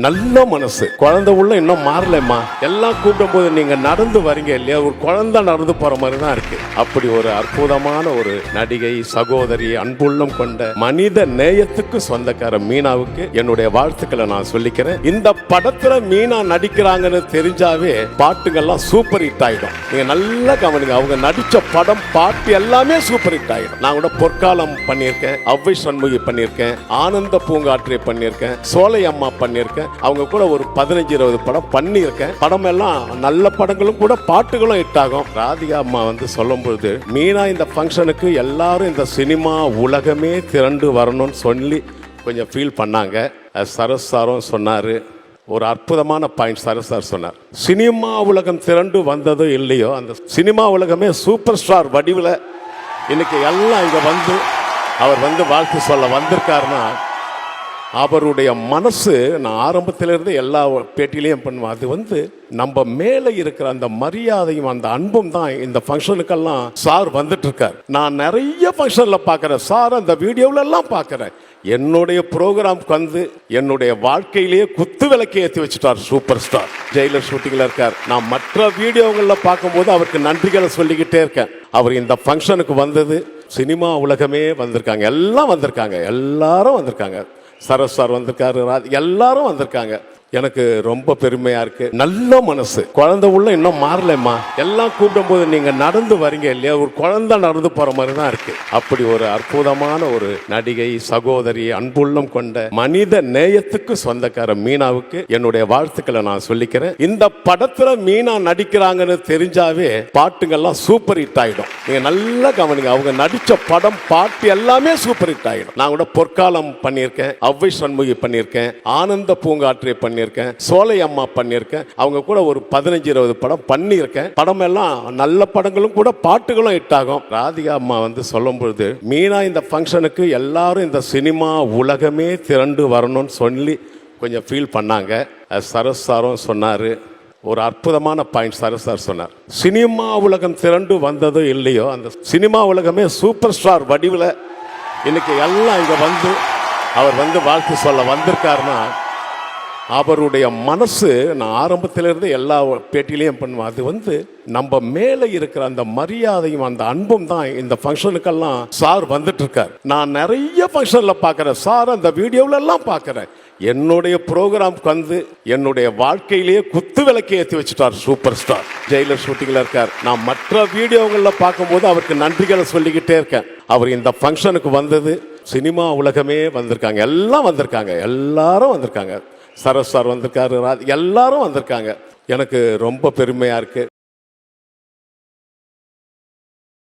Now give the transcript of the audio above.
நல்ல மனசு, குழந்தை உள்ள இன்னும் மாறலம்மா. எல்லாம் கூப்பிடும் போது நீங்க நடந்து வரீங்க இல்லையா, ஒரு குழந்தை நடந்து போற மாதிரி தான் இருக்கு. அப்படி ஒரு அற்புதமான ஒரு நடிகை, சகோதரி, அன்புள்ளம் கொண்ட மனித நேயத்துக்கு சொந்தக்கார மீனாவுக்கு என்னுடைய வாழ்த்துக்களை நான் சொல்லிக்கிறேன். இந்த படத்துல மீனா நடிக்கிறாங்கன்னு தெரிஞ்சாவே பாட்டுங்கள்லாம் சூப்பர் ஹிட் ஆயிடும். நீங்க நல்லா கவனிங்க, அவங்க நடிச்ச படம் பாட்டு எல்லாமே சூப்பர் ஹிட் ஆயிடும். நான் கூட பொற்காலம் பண்ணியிருக்கேன், அவ்வை சண்முகி பண்ணியிருக்கேன், ஆனந்த பூங்காற்றை பண்ணியிருக்கேன், சோலை அம்மா பண்ணியிருக்கேன். அவங்க கூட ஒரு 15-20 படம் பண்ணியிருக்கேன். படம் எல்லாம் நல்ல படங்களும் கூட, பாட்டுகளும் ஹிட் ஆகும். ராதிகா அம்மா சொல்லும் பொழுது, மீனா இந்த ஃபங்க்ஷனுக்கு எல்லாரும் இந்த சினிமா உலகமே திரண்டு வரணும்னு சொல்லி கொஞ்சம் ஃபீல் பண்ணாங்க. சரஸ் சாரும் சொன்னாரு, ஒரு அற்புதமான பாயிண்ட் சரஸ் சார் சொன்னார். சினிமா உலகம் திரண்டு வந்ததோ இல்லையோ, அந்த சினிமா உலகமே சூப்பர் ஸ்டார் வடிவில் இன்னைக்கு எல்லாம் இங்க அவர் வாழ்த்து சொல்ல வந்திருக்காருன்னா, அவருடைய மனசு, நான் ஆரம்பத்திலிருந்து எல்லா பேட்டிலையும் பண்ணுவேன், அது நம்ம மேலே இருக்கிற அந்த மரியாதையும் அந்த அன்பும் தான் இந்த ஃபங்க்ஷனுக்கெல்லாம் சார் வந்துட்டு இருக்கார். நான் நிறைய ஃபங்க்ஷனில் பார்க்குறேன் சார், அந்த வீடியோவிலெல்லாம் பார்க்குறேன். என்னுடைய ப்ரோக்ராம்க்கு என்னுடைய வாழ்க்கையிலேயே குத்து விளக்கை ஏற்றி வச்சுட்டார் சூப்பர் ஸ்டார். ஜெயிலர் ஷூட்டிங்கில் இருக்கார். நான் மற்ற வீடியோங்களில் பார்க்கும்போது அவருக்கு நன்றிகளை சொல்லிக்கிட்டே இருக்கேன். அவர் இந்த ஃபங்க்ஷனுக்கு வந்தது, சினிமா உலகமே வந்திருக்காங்க, எல்லாம் வந்திருக்காங்க, எல்லாரும் வந்திருக்காங்க. சரஸ் சார் வந்திருக்காரு, எல்லாரும் வந்திருக்காங்க. எனக்கு ரொம்ப பெருமையா இருக்கு. நல்ல மனசு, குழந்தை உள்ள இன்னும் மாறலம்மா. எல்லாம் கூப்பிடும் போது நீங்க நடந்து வரீங்க இல்லையா, ஒரு குழந்தை நடந்து போற மாதிரி தான் இருக்கு. அப்படி ஒரு அற்புதமான ஒரு நடிகை, சகோதரி, அன்புள்ளம் கொண்ட மனித நேயத்துக்கு சொந்தக்கார மீனாவுக்கு என்னுடைய வாழ்த்துக்களை நான் சொல்லிக்கிறேன். இந்த படத்துல மீனா நடிக்கிறாங்கன்னு தெரிஞ்சாவே பாட்டுங்கள்லாம் சூப்பர் ஹிட் ஆயிடும். நீங்க நல்லா கவனிங்க, அவங்க நடிச்ச படம் பாட்டு எல்லாமே சூப்பர் ஹிட் ஆயிடும். நான் கூட பொற்காலம் பண்ணியிருக்கேன், அவ்வை சண்முகி பண்ணியிருக்கேன், ஆனந்த பூங்காற்றை பண்ணியிருக்கேன், சோலை அம்மா பண்ணியிருக்கேன். அவங்க கூட ஒரு 15-20 படம் பண்ணியிருக்கேன். படம் எல்லாம் நல்ல படங்களும் கூட, பாட்டுகளும் ஹிட் ஆகும். ராதிகா அம்மா சொல்லும் பொழுது, மீனா இந்த ஃபங்க்ஷனுக்கு எல்லாரும் இந்த சினிமா உலகமே திரண்டு வரணும்னு சொல்லி கொஞ்சம் ஃபீல் பண்ணாங்க. சரஸ் சாரும் சொன்னாரு, ஒரு அற்புதமான பாயிண்ட் சரஸ் சார் சொன்னார். சினிமா உலகம் திரண்டு வந்ததோ இல்லையோ, அந்த சினிமா உலகமே சூப்பர் ஸ்டார் வடிவில் இன்னைக்கு எல்லாம் இங்க அவர் வாழ்த்து சொல்ல வந்திருக்காருன்னா, அவருடைய மனசு, நான் ஆரம்பத்திலிருந்து எல்லா பேட்டிலையும் பண்ணுவேன், அது நம்ம மேலே இருக்கிற அந்த மரியாதையும் அந்த அன்பும் தான் இந்த ஃபங்க்ஷனுக்கெல்லாம் சார் வந்துட்டு இருக்கார். நான் நிறைய ஃபங்க்ஷனில் பார்க்குறேன் சார், அந்த வீடியோவிலெல்லாம் பார்க்குறேன். என்னுடைய ப்ரோக்ராம்க்கு என்னுடைய வாழ்க்கையிலேயே குத்து விளக்கை ஏற்றி வச்சுட்டார் சூப்பர் ஸ்டார். ஜெயிலர் ஷூட்டிங்கில் இருக்கார். நான் மற்ற வீடியோங்களில் பார்க்கும்போது அவருக்கு நன்றிகளை சொல்லிக்கிட்டே இருக்கேன். அவர் இந்த ஃபங்க்ஷனுக்கு வந்தது, சினிமா உலகமே வந்திருக்காங்க, எல்லாம் வந்திருக்காங்க, எல்லாரும் வந்திருக்காங்க. சரஸ் சார் வந்திருக்காரு, எல்லாரும் வந்திருக்காங்க. எனக்கு ரொம்ப பெருமையா இருக்கு.